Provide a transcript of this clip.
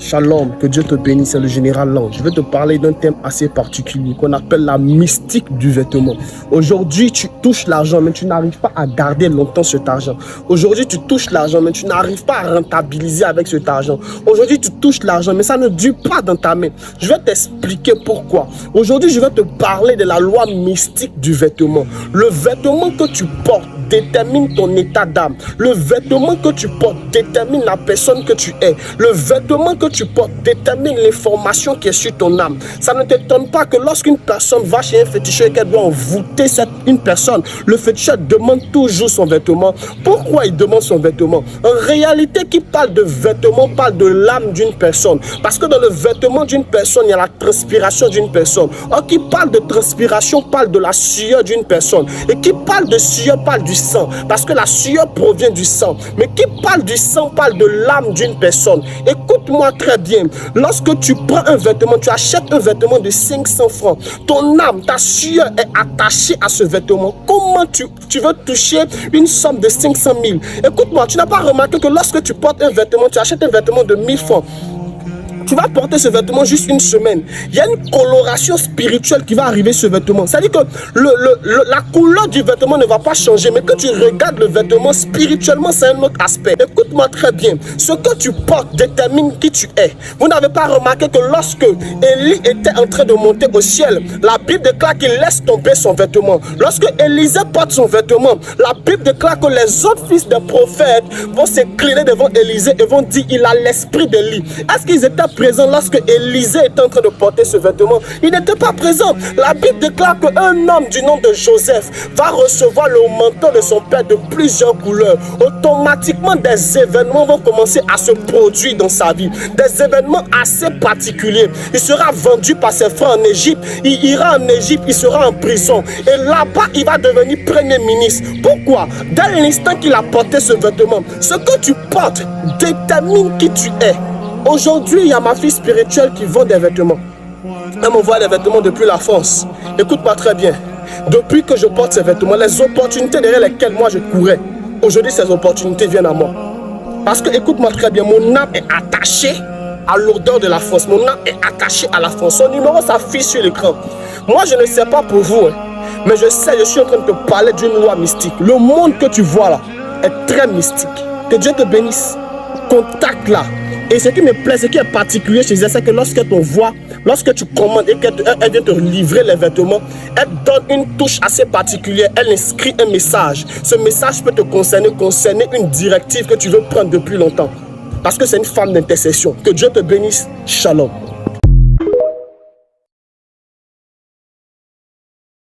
Shalom, que Dieu te bénisse, c'est le général Lange. Je vais te parler d'un thème assez particulier qu'on appelle la mystique du vêtement. Aujourd'hui, tu touches l'argent, mais tu n'arrives pas à garder longtemps cet argent. Aujourd'hui, tu touches l'argent, mais tu n'arrives pas à rentabiliser avec cet argent. Aujourd'hui, tu touches l'argent, mais ça ne dure pas dans ta main. Je vais t'expliquer pourquoi. Aujourd'hui, je vais te parler de la loi mystique du vêtement. Le vêtement que tu portes détermine ton état d'âme. Le vêtement que tu portes détermine la personne que tu es. Le vêtement que tu portes détermine l'information qui est sur ton âme. Ça ne t'étonne pas que lorsqu'une personne va chez un féticheur et qu'elle doit envoûter une personne, le féticheur demande toujours son vêtement. Pourquoi il demande son vêtement? En réalité, qui parle de vêtement parle de l'âme d'une personne. Parce que dans le vêtement d'une personne, il y a la transpiration d'une personne. Or, qui parle de transpiration parle de la sueur d'une personne. Et qui parle de sueur parle du sang, parce que la sueur provient du sang. Mais qui parle du sang parle de l'âme d'une personne. Écoute-moi très bien. Lorsque tu prends un vêtement, tu achètes un vêtement de 500 francs, ton âme, ta sueur est attachée à ce vêtement. Comment tu veux toucher une somme de 500 000? Écoute-moi, tu n'as pas remarqué que lorsque tu portes un vêtement, tu achètes un vêtement de 1000 francs, tu vas porter ce vêtement juste une semaine. Il y a une coloration spirituelle qui va arriver sur ce vêtement. C'est-à-dire que la couleur du vêtement ne va pas changer, mais que tu regardes le vêtement spirituellement, c'est un autre aspect. Écoute-moi très bien. Ce que tu portes détermine qui tu es. Vous n'avez pas remarqué que lorsque Élie était en train de monter au ciel, la Bible déclare qu'il laisse tomber son vêtement. Lorsque Élisée porte son vêtement, la Bible déclare que les autres fils des prophètes vont s'incliner devant Élisée et vont dire il a l'esprit d'Élie. Est-ce qu'ils étaient présent lorsque Élisée était en train de porter ce vêtement? Il n'était pas présent. La Bible déclare qu'un homme du nom de Joseph va recevoir le manteau de son père de plusieurs couleurs. Automatiquement, des événements vont commencer à se produire dans sa vie. Des événements assez particuliers. Il sera vendu par ses frères en Égypte. Il ira en Égypte, il sera en prison. Et là-bas, il va devenir premier ministre. Pourquoi? Dès l'instant qu'il a porté ce vêtement, ce que tu portes détermine qui tu es. Aujourd'hui, il y a ma fille spirituelle qui vend des vêtements. Elle m'envoie des vêtements depuis la France. Écoute-moi très bien. Depuis que je porte ces vêtements, les opportunités derrière lesquelles moi je courais, aujourd'hui ces opportunités viennent à moi. Parce que, écoute-moi très bien, mon âme est attachée à l'odeur de la France. Mon âme est attachée à la France. Son numéro s'affiche sur l'écran. Moi, je ne sais pas pour vous, mais je sais, je suis en train de te parler d'une loi mystique. Le monde que tu vois là est très mystique. Que Dieu te bénisse. Contacte-la. Et ce qui me plaît, ce qui est particulier chez elle, c'est que lorsqu'elle t'envoie, lorsque tu commandes et qu'elle vient te livrer les vêtements, elle donne une touche assez particulière. Elle inscrit un message. Ce message peut te concerner une directive que tu veux prendre depuis longtemps. Parce que c'est une femme d'intercession. Que Dieu te bénisse. Shalom.